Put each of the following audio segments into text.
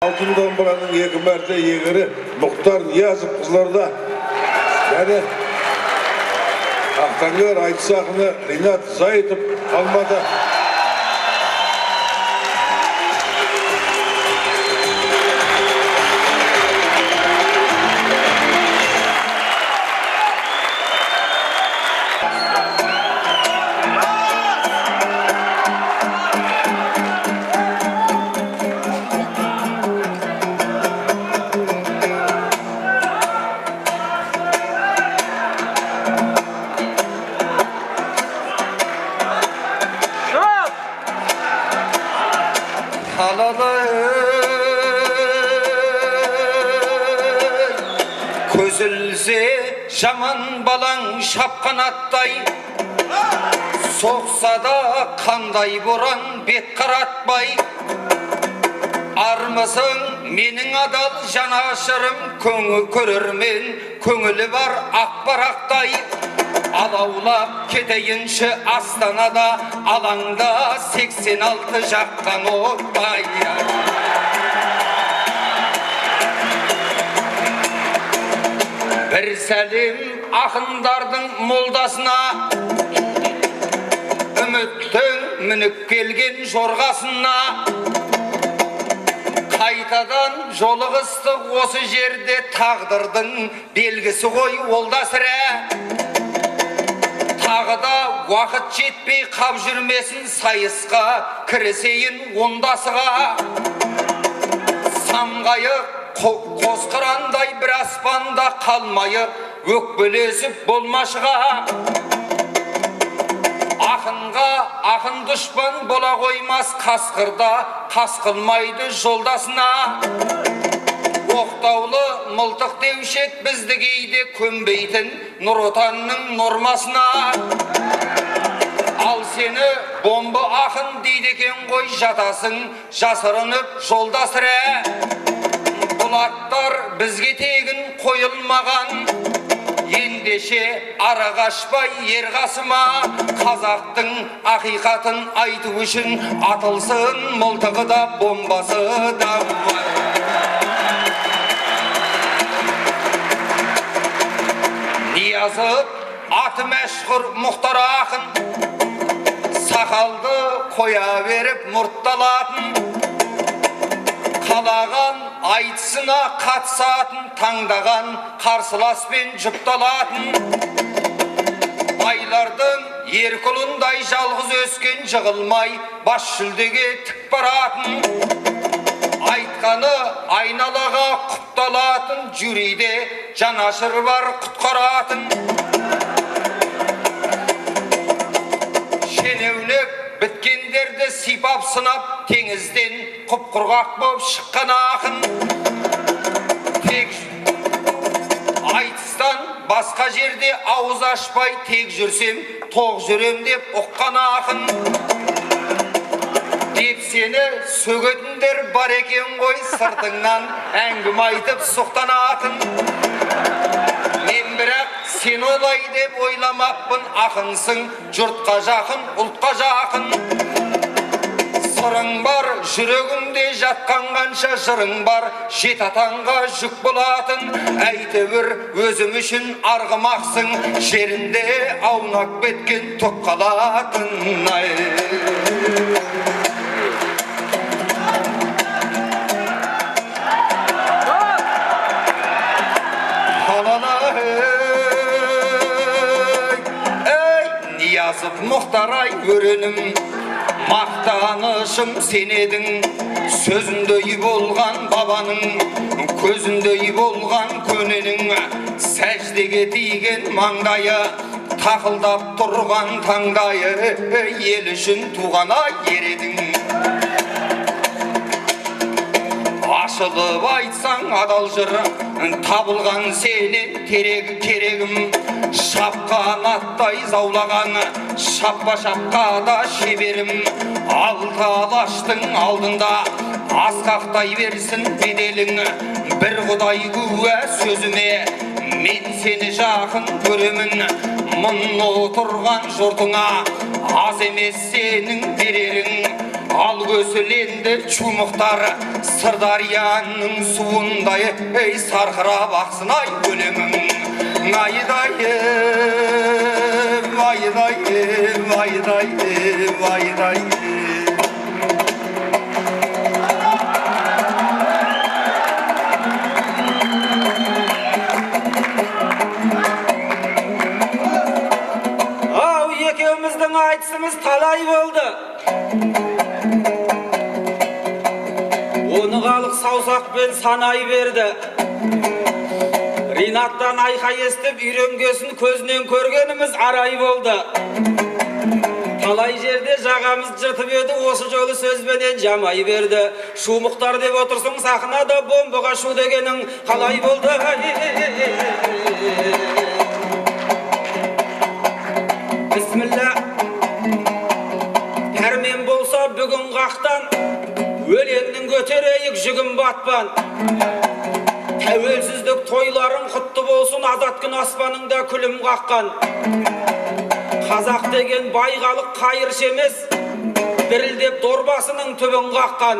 Алтын домбыраның 2 мәрте иегері Мұхтар Ниязов Қызылорда. Және Ақтаңгер айтыс ақыны Ринат Зайытов Алматы. Көзілсе жаман балаң шапқан аттай, соқса да қандай боран бет қаратпай. Армысың менің адал жанашырым, көрермен көңілі бар ақпарақтай. Алаулап кетейінші Астанада, алаңда 86 жаққан оттай. Бір сәлем ақындардың молдасына, үміттің мініп келген жорғасына. Қайтадан жолығыстық осы жерде, тағдырдың белгісі ғой ол да сірә. Тағы да уақыт жетпей қап жүрмесін, сайысқа кірісейін ондасыға. Самғайық қос қырандай бір аспанда қалмайық, өкпелесіп болмашыға. Ақынға ақын дұшпан бола қоймас, қасқырда қас қылмайды жолдасына. Оқтаулы мылтық деушек бізді кейде көнбейтін Нұр Отанның нормасына. Ал сені бомба ақын дейді екен ғой, жатасың жасырынып жолдасыра. Бұлаттар бізге тегін қойылмаған, ендеше ара қашпай ер қасыма. Қазақтың ақиқатын айту үшін атылсын мылтығы да бомбасы да бар. Ниязов аты мәшһүр Мұхтар ақын, сақалды қоя беріп мұртталатын, қалаған айтысына қатысатын, таңдаған қарсыласпен жұпталатын. Байлардың еркұлындай жалғыз өскен, жығылмай бас жүлдеге тік баратын. Айтқаны айналаға құпталатын, жүрейде жанашыр бар құтқаратын. Шенеунік біткендерді сипап сынап, теңізден құп-құрғақ боп шыққан ақын. Тек айтыстан басқа жерде ауыз ашпай, тек жүрсем тоқ жүрем деп ұққан ақын. Деп сені сөгетіндер бар екен ғой, сыртыңнан әңгіме айтып сұқтанатын. Мен бірақ сен олай деп ойламаппын, ақынсың жұртқа жақын, ұлтқа жақын. Сырың бар жүрегіңде жатқан қанша жырың бар, жет атанға жүк болатын. Әйтеуір өзім үшін арғымақсың, жерінде аунап кеткен тоқ қалатын. Ниязов Мұхтар-ай өренім, мақтанышым сен едің. Сөзіндей болған бабаның, көзіндей болған көненің. Сәждеге тиген маңдайы, тақылдап тұрған таңдайы. Ел үшін туғана ер едің. Ашылып айтсаң адал жыр, табылған сенен керегім. Шапқан аттай заулаған, шапқа да шеберім. Алты алаштың алдында асқақтай берсін беделің. Бір құдай куә сөзіме, мен сені жақын көремін. Мұны отырған жұртыңа аз емес сенің берерің. Ал көсіленді чумықтары Сырдарияның суындай ей сарқырап ақсын ай өлеңің айдайым айдайым айдайым айдайым екеуміздің айтысымыз талай болды. Оны халық саусақпен санай берді. Ринаттан айқай естіп үйренгесін көзінен көргеніміз арай болды. Талай жерде жағамыз жыртып еді, осы жолы сөзбенен жамай берді. Шу Мұхтар деп отырсың сахнада, бомбаға шу дегенің қалай болды? Бисмилля. Пәрмен болса бүгін қақтан, өлеңнің көтерейік жүгін батпан. Тәуелсіздік тойларың құтты болсын, азат күн аспаныңда күлім қаққан. Қазақ деген байғалық қайыршы емес, дірілдеп дорбасының түбін қаққан.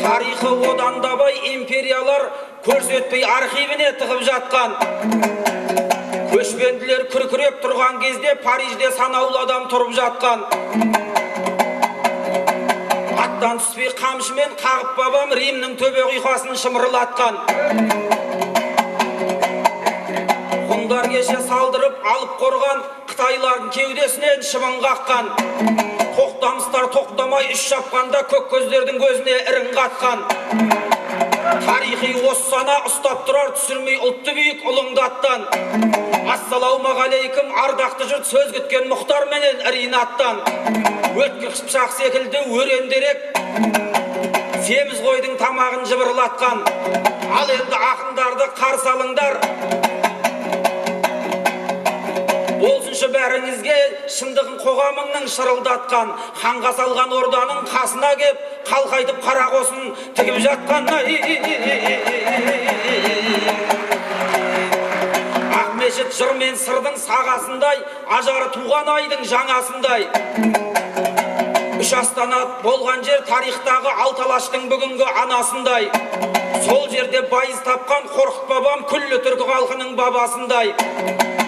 Тарихы одан да бай империялар көрсетпей архивіне тығып жатқан. Көшпенділер күркіреп тұрған кезде Парижде санаулы адам тұрып жатқан. Аттан түспей қамшымен қағып бабам Римнің төбе құйқасын шымырлатқан. Құндар кеше салдырып алып қорған Қытайлардың кеудесінен шыбын қаққан. Тоқтамыстар тоқтамай үш шапқанда көк көздердің көзіне ірің қатқан. Тарихи осы сана ұстап тұрар түсірмей ұлтты биік ұлыңдаттан. Ассалаумағалейкум ардақты жұрт сөз күткен Мұхтар менен Ринаттан. Өткір қыпшақ секілді өрендерек семіз қойдың тамағын жыбырлатқан. Ал енді ақындарды қарсы алыңдар. Болсыншы бәріңізге шындығын қоғамыңның шырылдатқан. Ханға салған орданың қасына кеп қалқайтып қара қосын тігіп жатқан. Ақмешіт жыр мен сырдың сағасындай, ажары туған айдың жаңасындай. Үш астана болған жер тарихтағы алталаштың бүгінгі анасындай. Сол жерде байыз тапқан Қорқыт бабам күллі түркі халқының бабасындай.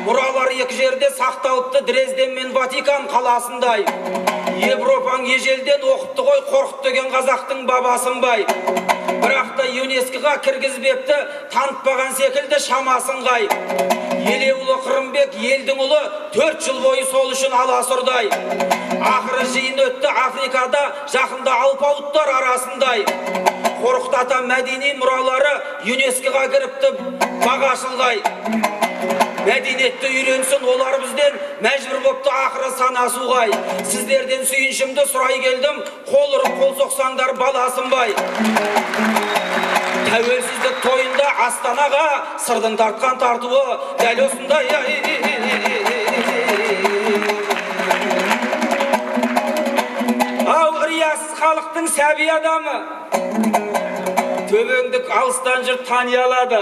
Мұралар екі жерде сақталыпты Дрезден мен Ватикан қаласындай. Европаң ежелден оқыпты ғой Қорқыт деген қазақтың бабасынбай. Бірақта ЮНЕСКО-ға кіргізбепті, танытпаған секілді шамасын қай. Елеулі Қырымбек елдің ұлы 4 жыл бойы сол үшін аласұрдай. Ақыры жиын өтті Африкада, жақында алпауыттар арасындай. Қорқыт ата мәдени мұралары ЮНЕСКО-ға кіріпті бағашылғай. Мәдениетті үйренсін олар бізден мәжбүр бопты ақыры санасуғай. Сіздерден сүйіншімді сұрай келдім, қол ұрып қол соқсаңдар баласынбай. Тәуелсіздік тойында Астанаға сырдың тартқан тартуы дәл осындай. Ау риясыз халықтың сәби адамы, төбеңдік алыстан жұрт тани алады.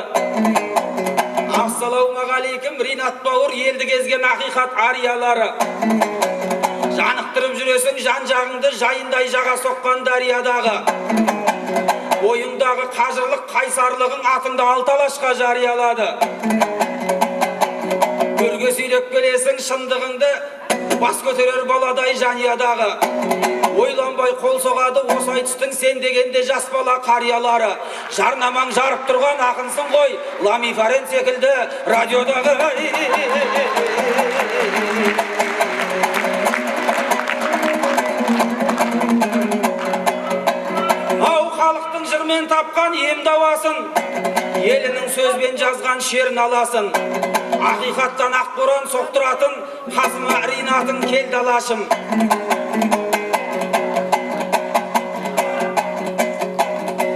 Ассалаумағалейкум Ринат бауыр елді кезген ақиқат ариялары. Жанықтырып жүресің жан жағыңды жайындай жаға соққан дариядағы. Ойыңдағы қажырлық қайсарлығың атыңды алталашқа жариялады. Көрге сүйреп келесің шындығыңды бас көтерер баладай жаниядағы. Ойланбай қол соғады осы айтыстың сен дегенде жас бала қариялары. Жарнамаң жарып тұрған ақынсың ғой, Лами Фарен секілді радиодағы. Ау халықтың жырмен тапқан ем дауасын, елінің сөзбен жазған шерін аласын. Ақиқаттан ақборан соқтыратын қасыма Ринатын келді алашым.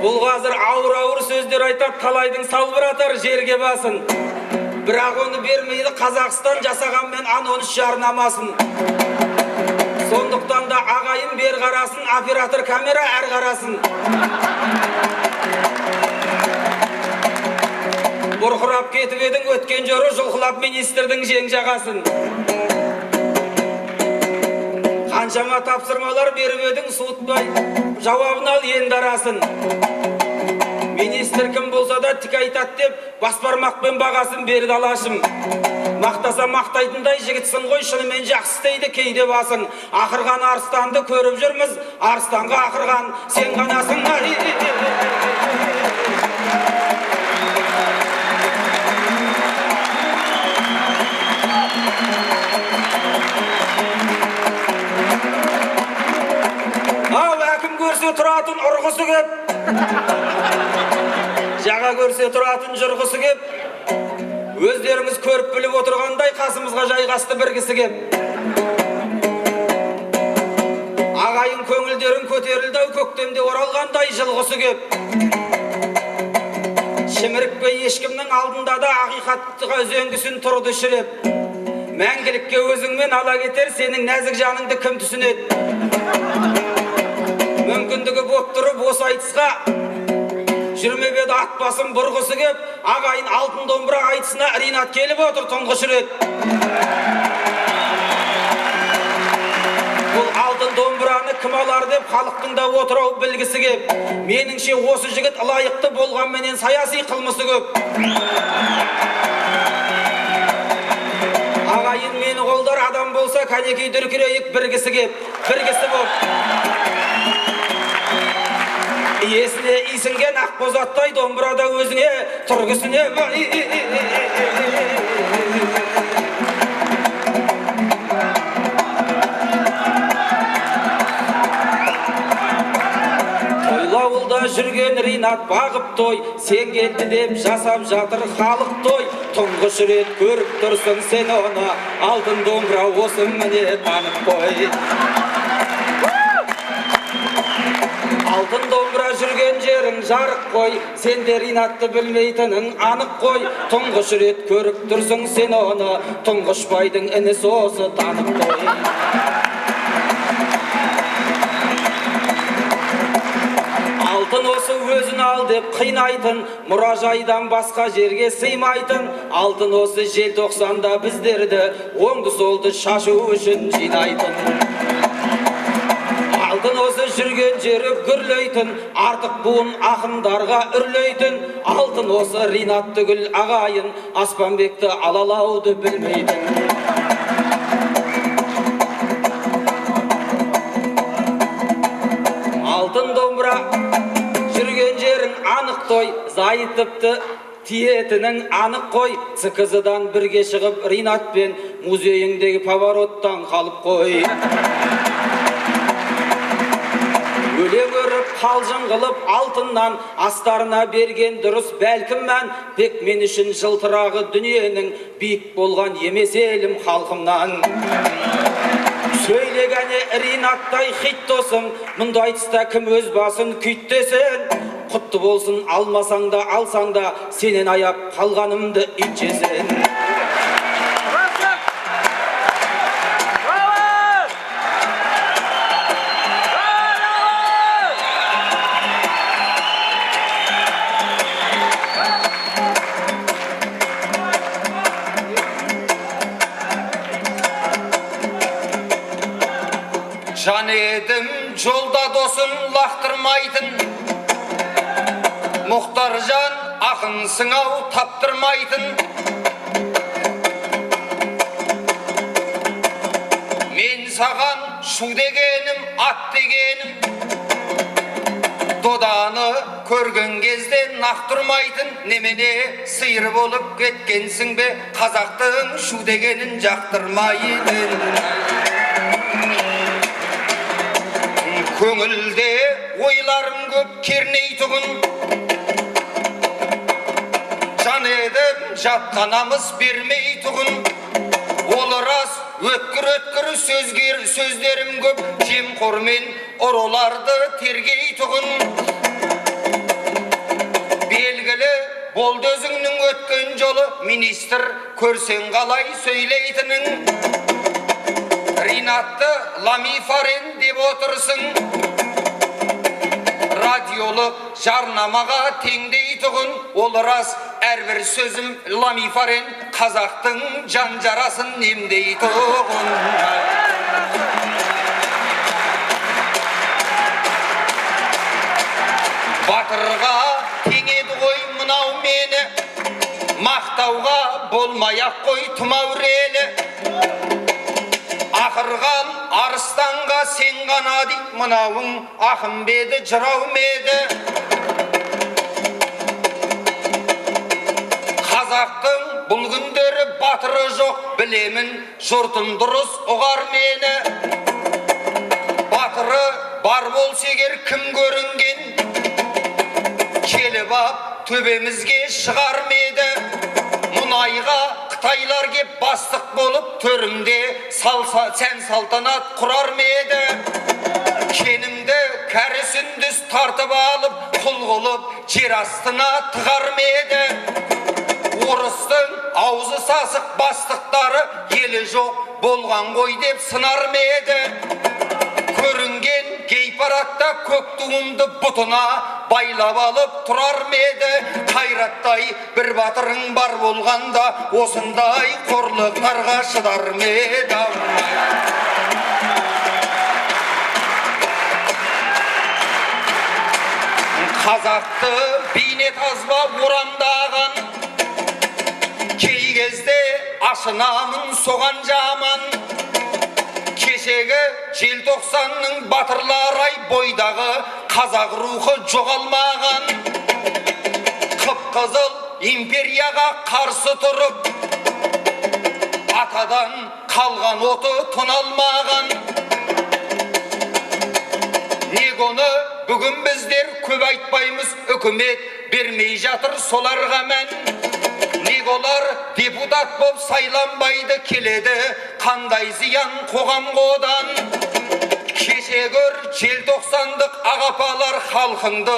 Бұл қазір ауыр-ауыр сөздер айтап талайдың салбыратар жерге басын. Бірақ оны бермейді Қазақстан жасағанмен анонс жарнамасын. Сондықтан да ағайын бер қарасын, оператор камера әр қарасын. Бұрқырап кетіп едің өткен жоры жұлқылап министрдің жең жағасын. Қаншама тапсырмалар беріп едің суытпай, жауабын ал енді арасын. Министр кім болса да тік айтады деп, бас бармақпен бағасын берді алашым. Мақтаса мақтайтындай жігітсің ғой, шынымен жақсы істейді кейде басың. Ақырған арыстанды көріп жүрміз, арыстанға ақырған сен ғанасың. Әкім көрсе тұратын ұрғысы кеп, жаға көрсе тұратын жұрғысы кеп, өздеріңіз көріп біліп отырғандай қасымызға жайғасты бір кісі кеп. Ағайын көңілдерін көтерілді көктемде оралғандай жылғысы кеп. Шімірікпей ешкімнің алдында да ақиқатқа үзеңгісін тұрды шіреп. Мәңгілікке өзіңмен ала кетер сенің нәзік жаныңды кім түсінеді? Мүмкіндігі боп тұрып осы айтысқа жүрмеп еді ат басын бұрғысы кеп, ағайын алтын домбыра айтысына Ринат келіп отыр тұңғыш рет. Бұл алтын домбыраны кім алар деп халықтың да отырау білгісі кеп. Меніңше осы жігіт лайықты болғанменен саяси қылмысы көп. Ағайын мені қолдар адам болса кәнекей дүркірейік біргісі кеп, біргісі боп. Есіне исінген ақбозаттай домбырада өзіңе тұрғысыне Тойлауылда жүрген Ринат бағып той, сен келді деп жасап жатыр халық той. Тұңғыш рет көріп тұрсың сен оны, алтын домбыра осы міне танып қой. Алтын домбыра жүрген жерің жарық қой, сенде Ринатты білмейтінің анық қой. Тұңғыш рет көріп тұрсың сен оны, тұңғыш байдың інісі осы танып қой. Алтын осы өзін ал деп қинайтын, мұражайдан басқа жерге сыймайтын. Алтын осы желтоқсанда біздерді оңды солды шашу үшін жинайтын. Алтын осы жүрген жері гүрлейтін, артық буын ақындарға үрлейтін. Алтын осы Ринат түгіл ағайын, Аспанбекті алалауды білмейтін. Алтын домбыра жүрген жерің анық той, зайытыпты тиетінің анық қой. ЦКЗ-дан бірге шығып Ринатпен музейіңдегі повороттан қалып қой. Өлең өріп, қалжың қылып, алтыннан астарына берген дұрыс бәлкім мән. Тек мен үшін жылтырағы дүниенің биік болған емес елім халқымнан. Сөйлегәне Ринаттай хит досым, мұндай тұста кім өз басын күйттесін. Құтты болсын, алмасаң да, алсаң да, сенен аяп қалғанымды итчесін. Жан едім жолда досын лақтырмайтын, Мұхтар жан ақынсың ау таптырмайтын. Мен саған шу дегенім, ат дегенім, Доданы көрген кезде нақтырмайтын. Немене сиыр болып кеткенсің бе, қазақтың шу дегенін жақтырмайтын. Көңілде ойларым көп керней тұғын, жан едім жатқанамыз бермей тұғын. Ол рас өткір сөздерім көп, жемқормен ұрыларды тергей тұғын. Белгілі болды өзіңнің өткен жолы, министр көрсең қалай сөйлейтінің. Ринатты ламифарен деп отырсың, радиолық жарнамаға теңдей тұғын. Ол рас әрбір сөзім ламифарен, қазақтың жан жарасын емдей тұғын. Батырға теңеді ғой мынау мені, мақтауға болмай-ақ қой тұмаурелі. Ақырған арыстанға сен ғана дейт, мынауың ақын беді жырау меді. Қазақтың бұл күндері батыры жоқ, білемін жұртым дұрыс ұғар мені. Батыры бар болса егер кім көрінген, келіп ап төбемізге шығар меді. Мұнайға Қытайлар кеп бастық болып, төрімде сән салтанат құрар меді. Кенімді кәрі сүндіз тартып алып, құл қылып жер астына тығар меді. Орыстың аузы сасық бастықтары елі жоқ болған ғой деп сынар меді. Көрінген гей-парадта көк туымды бұтына байлап алып тұрар меді. Қайраттай бір батырың бар болғанда, осындай қорлықтарға шыдар меді. Қазақты бейнет азба орамдаған, кей кезде ашынамын соған жаман. Кешегі желтоқсанның батырлар-ай, бойдағы қазақ рухы жоғалмаған. Қып-қызыл империяға қарсы тұрып, атадан қалған оты тоналмаған. Негоны бүгін біздер көп айтпаймыз, үкімет бермей жатыр соларға мән. Неголар депутат боп сайланбайды, келеді қандай зиян қоғамға одан. Кеше көр желтоқсандық ағапалар халқыңды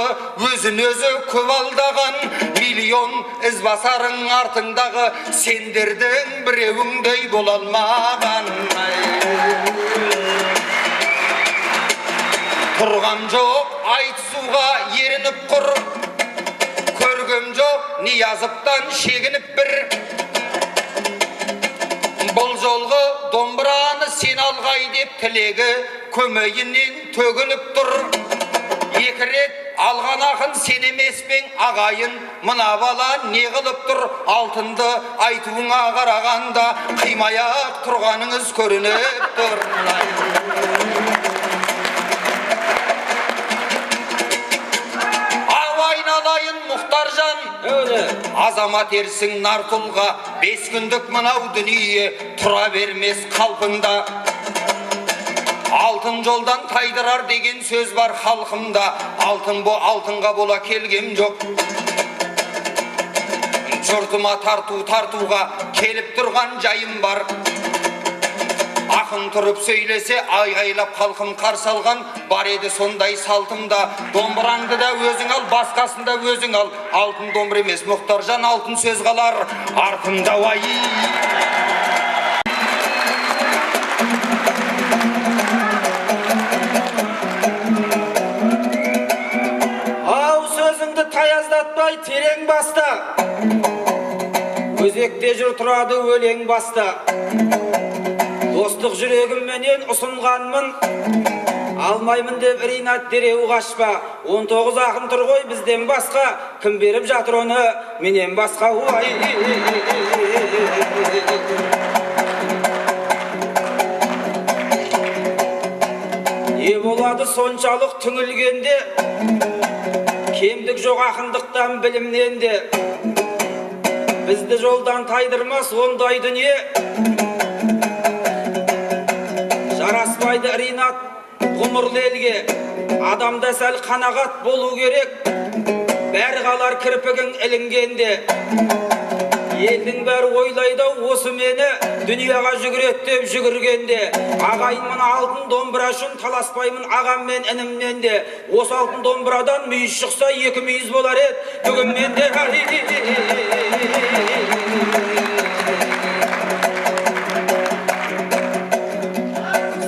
өзін-өзі көп алдаған. Миллион ізбасарың артыңдағы, сендердің біреуіңдей бола алмаған. Тұрған жоқ айтысуға ерініп құр, көргем жоқ Ниязовтан шегініп бір. Бұл жолғы домбыраны сен алғай деп тілегі көмейінен төгіліп тұр. Екі рет алған ақын сен емеспен ағайын, мына бала не қылып тұр? Алтынды айтуыңа қарағанда қимай-ақ тұрғаныңыз көрініп тұр. Мұхтаржан, азамат ерсің нар тұлға, 5 күндік мынау дүние тұра бермес қалпында. Алтын жолдан тайдырар деген сөз бар халқымда, алтынға бола келгем жоқ. Жұртыма тартуға келіп тұрған жайым бар. Ақын тұрып сөйлесе айғайлап халқым қарсы алған, бар еді сондай салтымда. Домбыраңды да өзің ал, басқасын да өзің ал. Алтын домбыр емес Мұхтаржан, алтын сөз қалар артында. Уай! Ау, сөзіңді таяздатпай терең баста, өзекте жүр тұрады өлең баста. Достық жүрегімменен ұсынғанмын, алмаймын деп Ринат дереу қашпа. 19 ақын тұр ғой бізден басқа, кім беріп жатыр оны менен басқа? Не болады соншалық түңілгенде, кемдік жоқ ақындықтан білімнен де. Бізді жолдан тайдырмас ондай дүние, жараспайды Ринат ғұмырлы елге. Адамда сәл қанағат болу керек, бәрі қалар кірпігің ілінгенде. Елдің бәрі ойлайды осы мені дүнияға жүгірет деп жүгіргенде. Ағайынмын алтын домбыра үшін таласпаймын ағам мен інімнен де. Осы алтын домбырадан мүйіз шықса 2 мүйіз болар еді бүгін менде.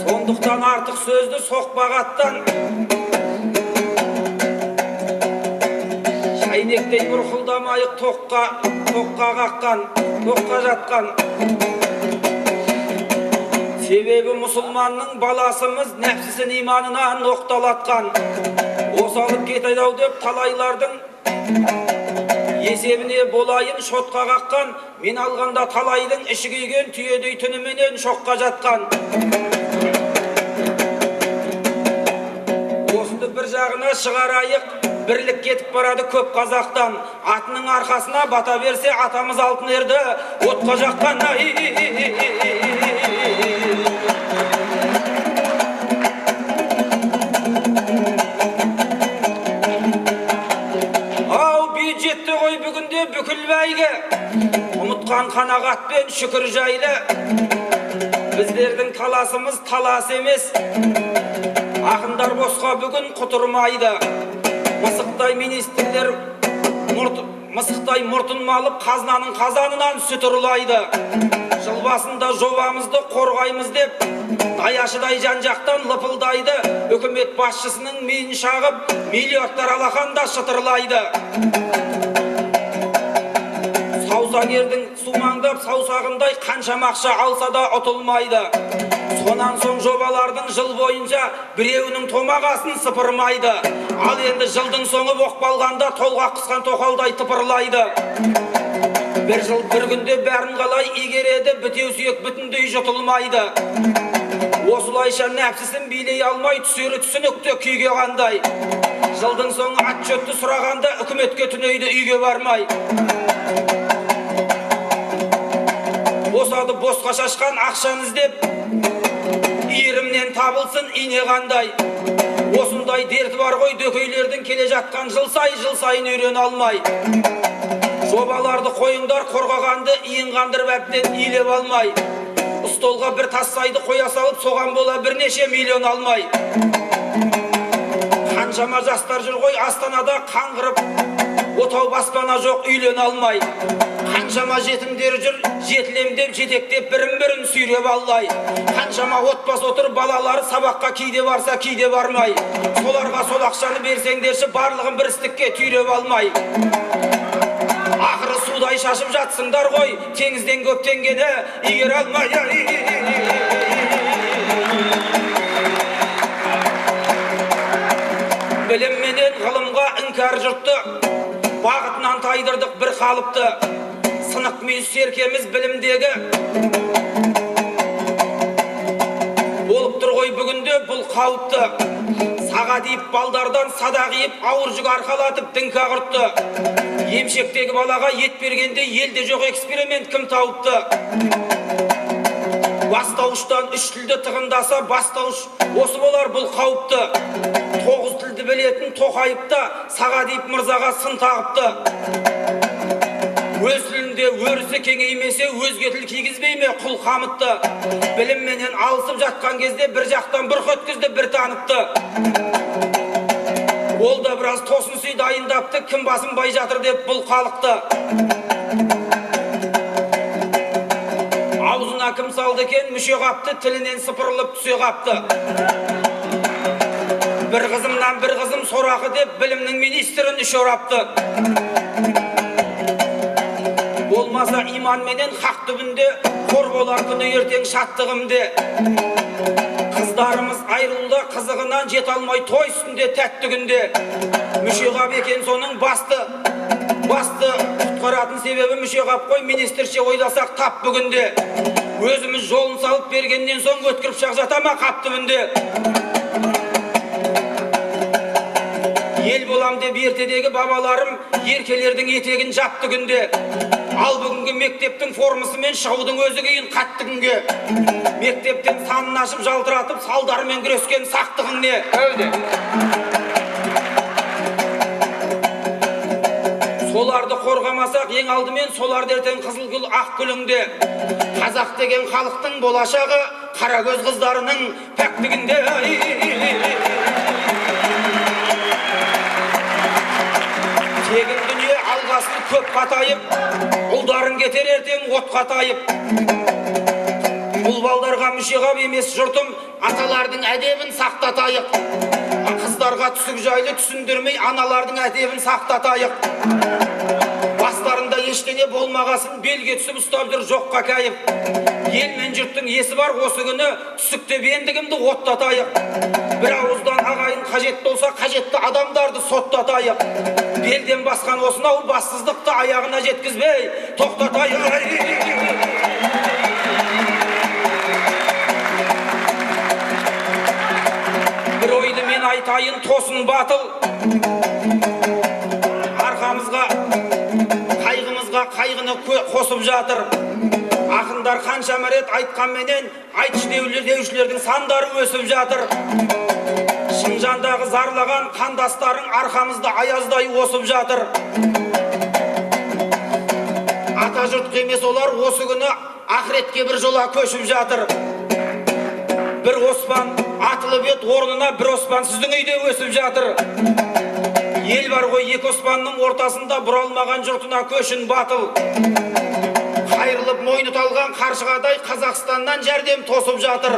Сондықтан артық сөзді соқпағаттан, шайнектей бұрқылдамайық тоққа қаққан, тоққа жатқан. Себебі мұсылманның баласымыз нәпсісін иманынан оқталатқан. Осы алып кетеді ау деп талайлардың есебіне болайын шотқа қаққан, мен алғанда талайдың іші күйген түйедей түніменен шоққа жатқан. Осынды бір жағына шығарайық, бірлік кетіп барады көп қазақтан. Атының арқасына бата берсе атамыз алтын ерді отқа жаққан. Жетті ғой бүгінде бүкіл бәйге, ұмытқан қанағатпен шүкір жайлы. Біздердің таласымыз талас емес, ақындар босқа бүгін құтырмайды. Мысықтай министрлер мысықтай мұртын малып қазынаның қазанынан сүт ұрлайды. Жыл басында жобамызды қорғаймыз деп даяшыдай жан-жақтан лыпылдайды. Үкімет басшысының миын шағып миллиардтар алақанда шытырлайды. Саусагердің сумаңдап саусағындай қаншама ақша алса да ұтылмайды. Сонан соң жобалардың жыл бойынша біреуінің томағасын сыпырмайды. Ал енді жылдың соңы боқпалғанда толға қысқан тоқалдай тыпырлайды. Бір жыл бір күнде бәрін қалай игереді, бітеу сүйек бүтіндей жұтылмайды. Осылайша нәпсісін билей алмай түсері түсінікті күйге қандай. Жылдың соңы отчетты сұрағанда үкіметке түнейді үйге бармай. Босады босқа шашқан ақшаны іздеп, иірімнен табылсын ине қандай. Осындай дерті бар ғой дөкейлердің келе жатқан жыл сайын үйрен алмай. Жобаларды қойыңдар қорғағанды иін қандырып әбден илеп алмай. Столға бір тассайды қоя салып соған бола бірнеше миллион алмай. Қаншама жастар жүр ғой Астанада қаңғырып, отау баспана жоқ үйлен алмай. Қаншама жетімдер жүр жетілем деп жетектеп бірін сүйреп аллай. Қаншама отбасы отыр балалары сабаққа кейде барса кейде бармай. Соларға сол ақшаны берсеңдерші барлығын бір істікке түйреп алмай. Ақыры судай шашып жатсыңдар ғой, теңізден көптенгені игер алмай. Білім менен ғылымға іңкәр жұртты, бағытынан тайдырдық бір қалыпты. Сынық мүйіз серкеміз білімдегі болып тұр ғой бүгінде бұл қауіпті. Саға дейіп балдардан садақ иіп, ауыр жүк арқалатып діңка құртты. Емшектегі балаға ет бергенде елде жоқ эксперимент кім тауыпты? Бастауыштан 3 тілді тығындаса бастауыш осы болар бұл қауіпті. 9 тілді білетін тоқайыпта Саға дейіп мырзаға сын тағыпты. Өз тілінде өрісі кеңеймесе өзге тіл кигізбей ме құл қамытты. Білімменен алысып жатқан кезде бір жақтан бұрқ өткізді бір танытты. Ол да біраз тосын сүй дайындапты, кім басынбай жатыр деп бұл қалықты. Аузына кім салды екен мүше қапты, тілінен сыпырылып түсе қапты. Бір қызымнан бір қызым сорақы деп білімнің министрін үш орапты. Болмаса иман менен хақ түбінде қор болар күні ертең шаттығымде. Қыздарымыз айрылуда қызығынан жет алмай той үстінде тәтті күнде. Мүшеғап екен соның басты құтқаратын себебі мүшеғап қой, министрше ойласақ тап бүгінде. Өзіміз жолын салып бергеннен соң өткіріп шақ жатама қап түбінде. Ел болам деп ертедегі бабаларым еркелердің етегін жапты күнде. Ал бүгінгі мектептің формасымен шығудың өзі кейін қатты күнге. Мектептен санын ашып жалтыратып салдарымен күрескен сақтығың не? Соларды қорғамасақ ең алдымен соларды ертең қызыл гүл ақ гүліңде. Қазақ деген халықтың болашағы қара көз қыздарының пәктігінде. Тегін дүние алғасын көп қатайып, ұлдарын кетер ертең от қатайып. Бұл балдарға мүшеғап емес жұртым, аталардың әдебін сақтатайық. Қыздарға түсік жайлы түсіндірмей, аналардың әдебін сақтатайық. Бастарында ештеңе болмағасын белге түсіп ұстап жүр жоққа кайып. Ел мен жұрттың есі бар, осы күні түсікте бендігімді оттатайық. Bir ауыздан ағайын қажет болса, қажетті адамдарды соттатайық. Белден басқан осынау бассыздықты аяғына жеткізбей тоқтатайық. Bir oyды мен айтайын тосын батыл. Арқамызға, қайғымызға қайғыны қосып жатыр. Ақындар қаншама рет айтқанменен айтыш деушілердің сандары өсіп жатыр. Шыңжандағы зарлаған қандастарың арқамызда аяздай осып жатыр. Ата жұрт емес олар осы күні ақыретке бір жола көшіп жатыр. Bir оспан атылып ет орнына бір оспан сіздің үйде өсіп жатыр. Ел бар ғой, екі оспанның ортасында бұралмаған жұртына көшін батыл. Қайрылып мойны талған қаршығадай Қазақстаннан жәрдем тосып жатыр.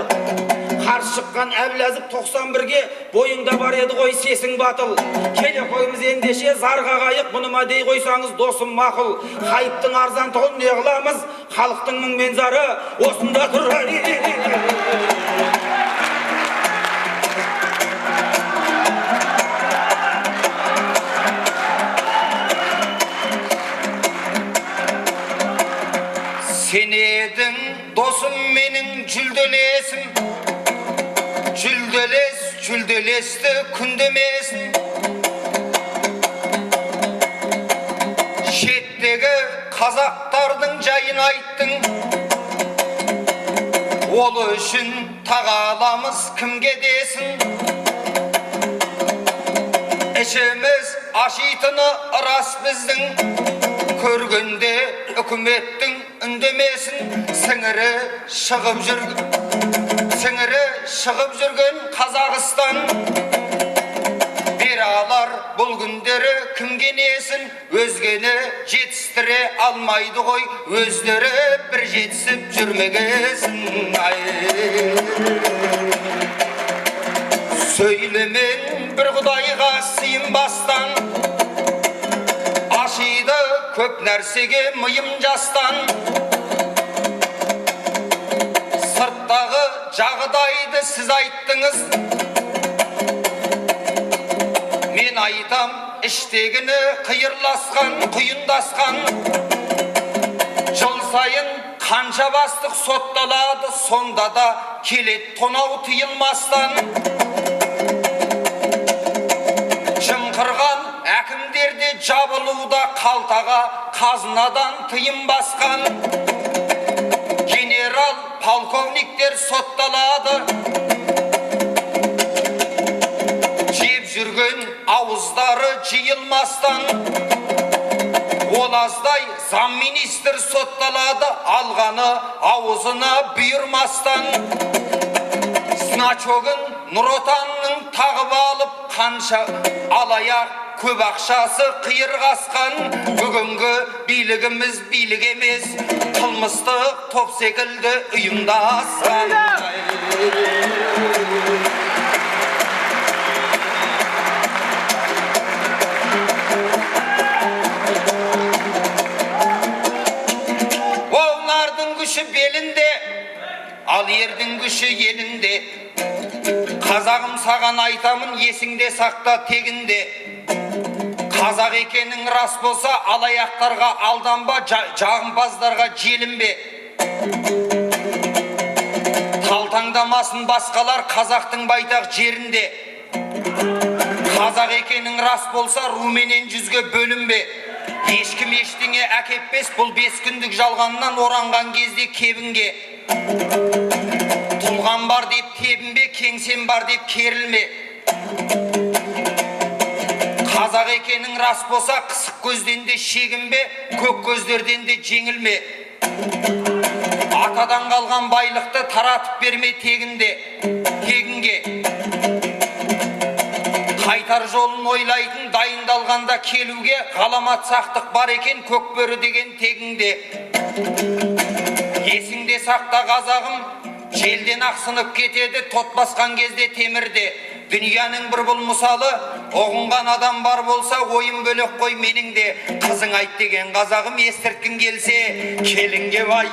Қарсы шыққан Әбіләзіп 91-ге бойыңда бар еді ғой сесің батыл. Келе қойымыз ендеше зарға қайық, бұныма дей қойсаңыз досым мақыл. Қайыптың арзан тұғын не қыламыз, халықтың мұңмен зары осында тұр. Sen eдің досым менің жүлделесім, жүлделесті күндемесін. Шеттегі қазақтардың жайын айттың, ол үшін тағаламыз кімге десін. Ішіміз ашитыны рас біздің, көргенде үкіметтің үндемесін. Сіңірі шығып жүрген Қазақстан, бер алар бұл күндері кімге несін. Өзгені жетістіре алмайды ғой, өздері бір жетісіп жүрмегесін. Сөйлемен бір құдайға сыйынбастан, ашиды көп нәрсеге миым жастан. Сырттағы жағдайды сіз айттыңыз, мен айтам іштегіні қиырласқан, құйындасқан. Жыл сайын қанша бастық сотталады, сонда да келет тонау тыйылмастан. Жымқырған әкімдерде жабылуда, қалтаға қазынадан тыйым басқан. Генерал, полковниктер сотталады, жеп жүрген ауыздары жиылмастан. Олаздай замминистр сотталады, алғаны ауызына бұйырмастан. Значогын Нұр Отанның тағып алып, қанша алаяқ көп ақшасы қиырғасқан. Бүгінгі билігіміз билік емес, қылмыстық топ секілді ұйымдасқан. Олардың күші белінде, ал ердің күші елінде. Қазағым саған айтамын, есіңде сақта тегінде. Қазақ екенің рас болса, алаяқтарға алданба, жағымпаздарға желінбе. Талтаңдамасын басқалар қазақтың байтақ жерінде. Қазақ екенің рас болса, руменен жүзге бөлінбе. Ешкім ештеңе әкеппес, бұл 5 күндік жалғаннан оранған кезде кебінге. Тұлған бар деп тебінбе, кеңсен бар деп керілме. Қазақ екенің рас болса, қысық көзден де шегінбе, көк көздерден де жеңілме. Атадан қалған байлықты таратып берме тегінде, тегінге. Қайтар жолын ойлайтын дайындалғанда келуге, ғаламат сақтық бар екен көкбөрі деген тегінде. Есіңде сақта қазағым, желден ақсынып кетеді тот басқан кезде темірде. Дүнияның бір бұл мысалы, оғынған адам бар болса, ойым бөлек қой менің де. Қызың айт деген қазағым естірткін келсе, келінге бай.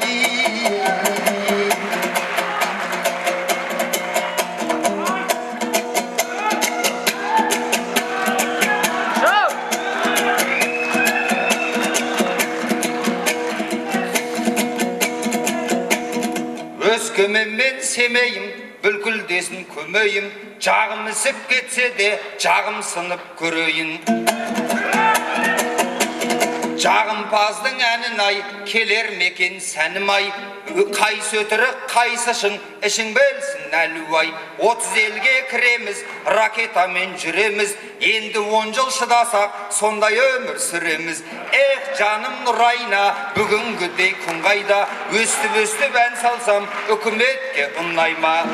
Өскеменмен семейім, бүлкілдесін көмейім, жағым ісіп кетсе де, жағым сынып көрейін. Жағымпаздың әнін ай, келер мекен сәнім ай, қайсы өтірік, қайсы шын, ішің білсін әлуай. 30 елге кіреміз, ракетамен жүреміз, енді 10 жыл шыдасақ, сондай өмір сүреміз. Жаным нұрайна, бүгінгідей күн қайда, өстіп ән салсам, үкіметке ұнайма.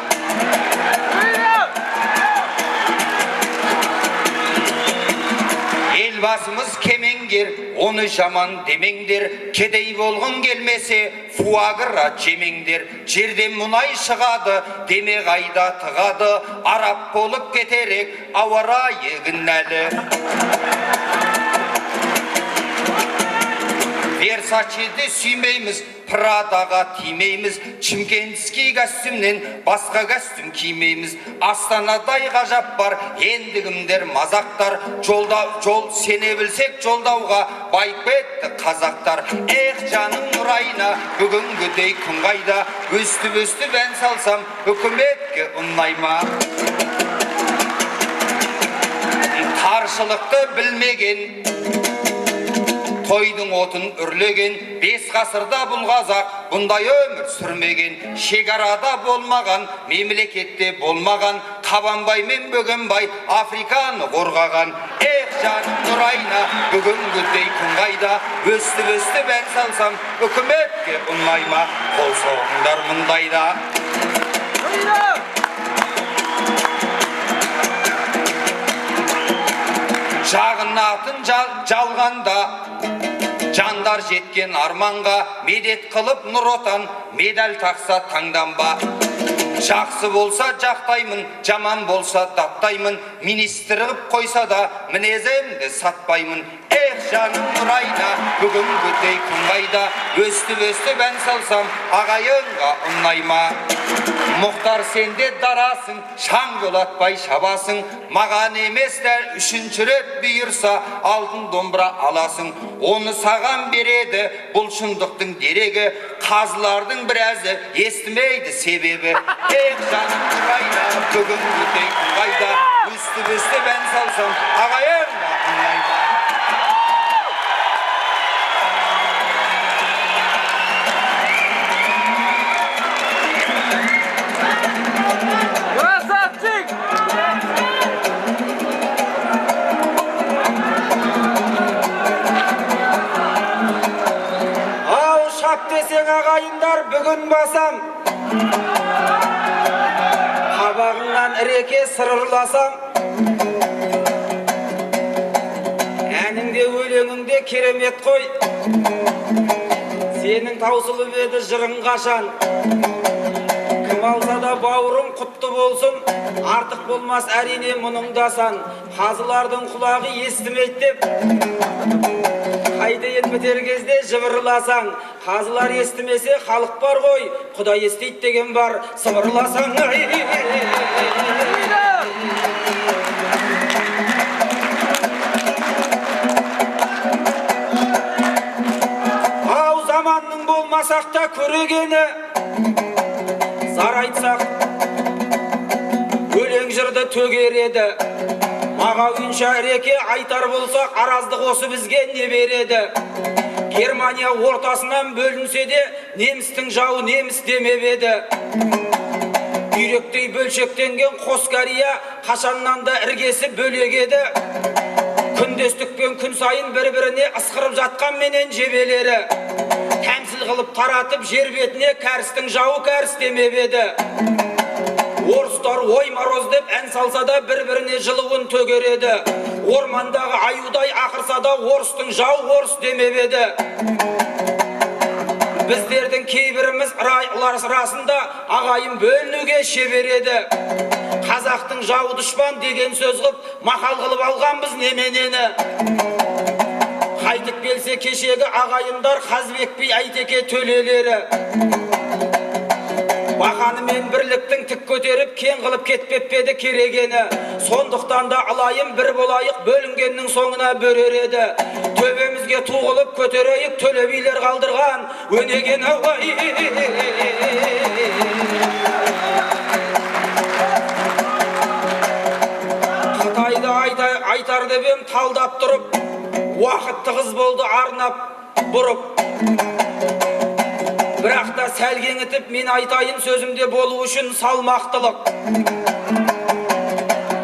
Елбасымыз кемеңгер, оны жаман демеңдер, кедей болғың келмесе, фуагра жемеңдер. Жерден мұнай шығады, деме қайда тығады, арап болып кетерек, ауа райы кінәлі. Версачеде сүймейміз, Прадаға тимейміз, Чимкентский костюмнен басқа костюм кимейміз. Астанадай ғажап бар, ендігімдер мазақтар, жол сене білсек жолдауға байып кетті қазақтар. Жаным нұрайна, бүгінгідей күн қайда, өстіп ән салсам, үкіметке ұнайма. Таршылықты білмеген, тойдың отын үрлеген, 5 ғасырда бұл қазақ бұндай өмір сүрмеген. Шекарада болмаған, мемлекетте болмаған, Қабанбай мен Бөгенбай Африканы қорғаған. Жаным нұрайна, бүгінгідей күн қайда, өстіп ән салсам, үкіметке ұнайма. Қол соғыңдар мұндайда. Жағынатын жалғанда, жандар жеткен арманға, медет қылып нұр отан, медаль тақса таңданба. Жақсы болса жақтаймын, жаман болса даттаймын, министр қып қойса да мінезімді сатпаймын. Жаным нұрайна, бүгінгідей күн қайда, өстіп ән салсам, ағайынға ұнайма. Мұхтар сенде дарасың, шаң жолатпай шабасың, маған емес дәл 3-ші рет бұйырса, алтын домбыра аласың. Оны саған береді, бұл шындықтың дерегі, қазылардың біразы естімейді себебі. Жаным нұрайна, бүгінгідей күн қайда, өстіп ән салсам, ағайынға ұнайма. Десең ағайындар бүгін басам, қабағыңнан іреке сырырласам, әніңде өлеңіңде керемет қой, сенің таусылып еді жырың қашан. Кім алса да бауырым құтты болсын, артық болмас әрине мұныңдасан. Қазылардың құлағы естімейді деп, қайдайын бітер кезде жыбырласаң, қазылар естімесе халық бар ғой, Құдай естейді деген бар, сыбырласаң. Ау заманның болмасақ та көрегені, зар айтсақ, өлең жырды төгер еді. Мағауинша іреке айтар болсақ, араздық осы бізге не береді? Германия ортасынан бөлінсе де, немістің жауы неміс демеп еді. Бүйректей бөлшектенген қос Корея қашаннан да іргесі бөлек еді. Күндестікпен күн сайын бір-біріне ысқырып жатқан менен жебелері. Тәмсіл қылып таратып жер бетіне кәрістің жауы кәріс демеп еді. Орыстар ой мороз деп ән салса да бір-біріне жылуын төгереді. Ормандағы аюдай ақырса да орыстың жау орыс демеп еді. Біздердің кейбіріміз расында ағайын бөлінуге шебер еді. Қазақтың жау дұшпан деген сөз қып, мақал қылып алғанбыз неменені. Қайтып келсе кешегі ағайындар Қазбек би Айтеке төлелері. Бақанымен бірліктің тік көтеріп, кен қылып кетпеппеді керегені. Сондықтан да алайым бір болайық, бөлінгеннің соңына бөрер еді. Төбемізге туғылып көтерейік, төле билер қалдырған өнеген ауай. Қытайды айтар деп ем талдап тұрып, уақыт тығыз болды арнап бұрып. Бірақ та сәл кеңітіп мен айтайын сөзімде болу үшін салмақтылық.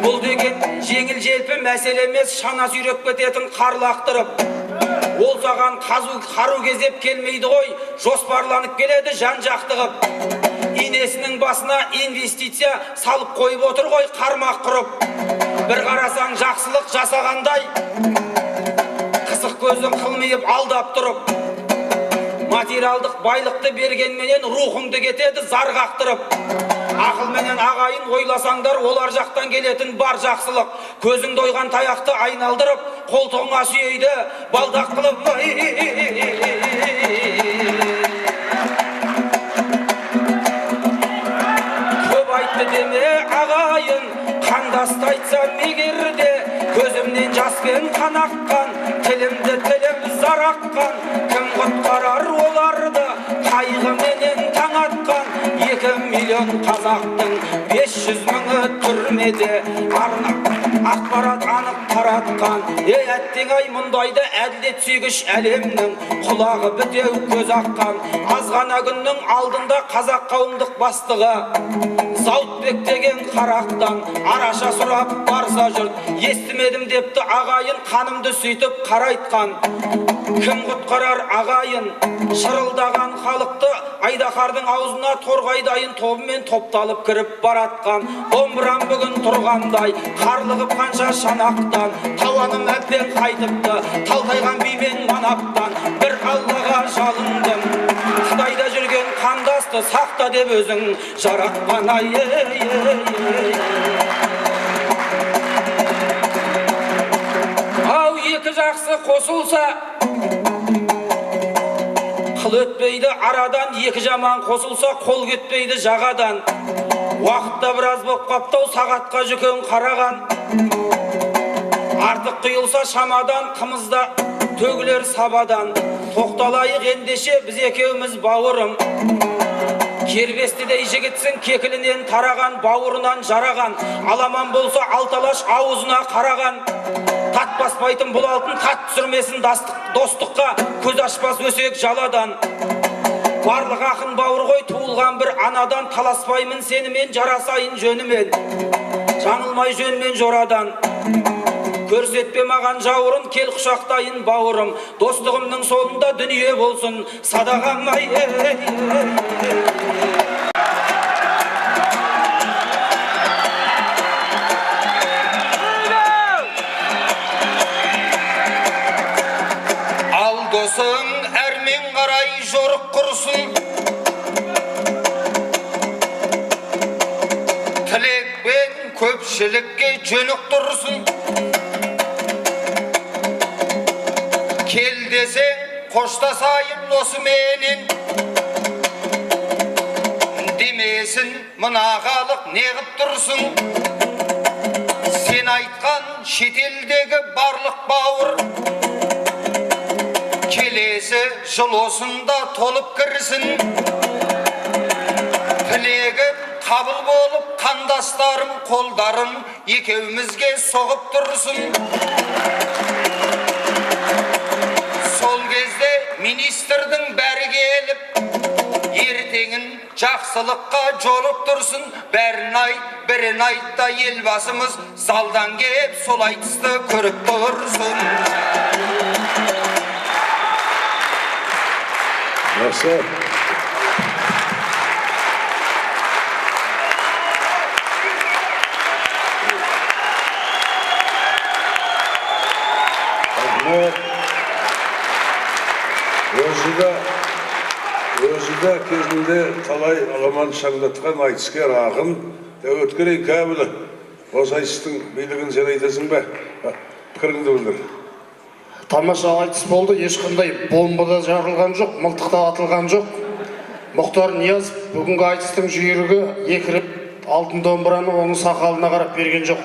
Бұл деген жеңіл желпі мәселе емес, шана сүйреп кететін қарлақтырып. Ол саған қару кезеп келмейді ғой, жоспарланып келеді жан жақтығып. Инесінің басына инвестиция салып қойып отыр ғой қармақ құрып. Бір қарасаң жақсылық жасағандай, қысық көздің қылмайып алдап тұрып. Материалдық байлықты бергенменен рухыңды кетеді зар қақтырып. Ақылменен ағайын ойласаңдар, олар жақтан келетін бар жақсылық. Көзіңді ойған таяқты айналдырып, қолтығыңа сүйейді балдақ қылып. Көп айтты деме ағайын, қандасты айтсам егерде, көзімнен жаспен қан аққан, тілімді тіліп зар аққан. Кім құтқарар оларды, қайғыменен таң атқан. 2 миллион қазақтың 500 мыңы түрмеде, ақпарат анық таратқан. Әттең-ай мұндайды әділет сүйгіш әлемнің құлағы бітеу көз аққан. Аз ғана күннің алдында қазақ қауымдық бастығы Зауытбек деген қарақтан араша сұрап барса жұрт, естімедім депті ағайын, қанымды сөйтіп қарайтқан. Кім құтқарар ағайын, шырылдаған халықты Айдаһардың аузына торғайдайын тобымен топталып кіріп баратқан. Домбырам бүгін тұрғандай, қарлығып қанша шанақтан, таланым әбден қайтыпты, талтайған бимен манаптан. Бір Аллаға жалындым, Қытайда жүрген қандасты сақта деп өзің жаратқан. Ай, ау екі жақсы қосылса, қыл өтпейді арадан, екі жаман қосылса қол кетпейді жағадан. Уақытта біраз боп қаптау, сағатқа жүкең қараған. Артық құйылса шамадан, қымызда төгілер сабадан. Тоқталайық ендеше біз екеуміз бауырым. Кербестідей жігітсің кекілінен тараған, бауырынан жараған. Аламан болса алталаш аузына қараған. Тат баспайтын бұл алтын, тат түсірмесін достыққа, көз ашпас өсек жаладан. Барлық ақын бауыр ғой, туылған бір анадан. Таласпаймын сенімен, жарасайын жөнімен, жаңылмай жөнмен жорадан. Көрсетпе маған жауырын, кел құшақтайын бауырым. Достығымның соңында дүние болсын садағам. Ал досың әрмен қарай жорық құрсын, тілекпен көпшілікке жөнік тұрсын. Кел десең қоштасайын осыменен, демесін мына халық неғып тұрсын. Сен айтқан шетелдегі барлық бауыр, келесі жыл осында толып кірсін. Тілегім қабыл болып, қандастарым қолдарын екеумізге соғып тұрсын. Сол кезде министрдің бәрі келіп, ертеңін жақсылыққа жолып тұрсын. Бәрін айт, бірін айтта елбасымыз залдан кеп сол айтысты көріп тұрсын. Жақсы. Осыда Өзі де кезінде талай аламан шаңдатқан айтыскер ақын өткерей кәбілі. Осы айтыстың билігін сен айтасың ба? Пікіріңді білдір. Тамаша айтыс болды, ешқандай бомбада жарылған жоқ, мылтықта атылған жоқ. Мұхтар Ниязов бүгінгі айтыстың жүйрігі екі рет алтын домбыраны оның сақалына қарап берген жоқ.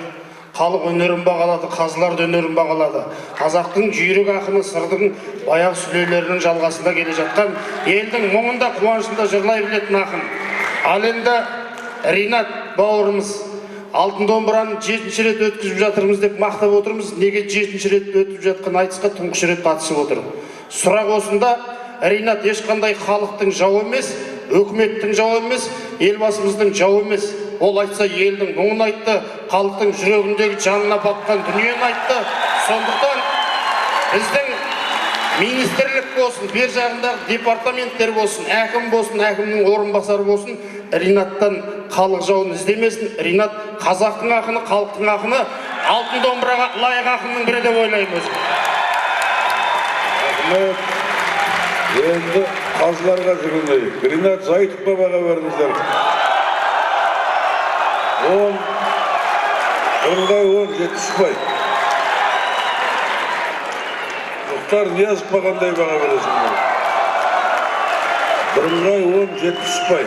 Халық өнерін бағалады, қазылар өнерін бағалады. Қазақтың жүйрік ақыны сырдың баяғы сүлейлерінің жалғасында келе жатқан, елдің мұңында қуанышында жырлай білетін ақын. Ал енді Ринат бауырымыз алтын домбыраны 7-ші рет өткізіп жатырмыз деп мақтап отырмыз. Неге 7-ші рет өтіп жатқан айтысқа тұңғыш рет қатысып отыр? Сұрақ осында. Ринат ешқандай халықтың жауы емес, өкіметтің жауы емес, елбасымыздың жауы емес. Ол айтса елдің мұңын айтты, халықтың жүрегіндегі жанына батқан дүниені айтты. Сондықтан біздің министрлік болсын, бер жағындағы департаменттер болсын, әкім болсын, әкімнің орынбасары болсын, Ринаттан халық жауын іздемесін. Ринат қазақтың ақыны, халықтың ақыны, алтын домбыраға лайық ақынның бірі деп ойлаймын өзім. Енді қазыларға жүгінейік. Ринат Зайтыққа баға беріңіздер. 10 жетіспай. Мұхтар Ниязовқа қандай баға бересіңдер? 10 жетіспай.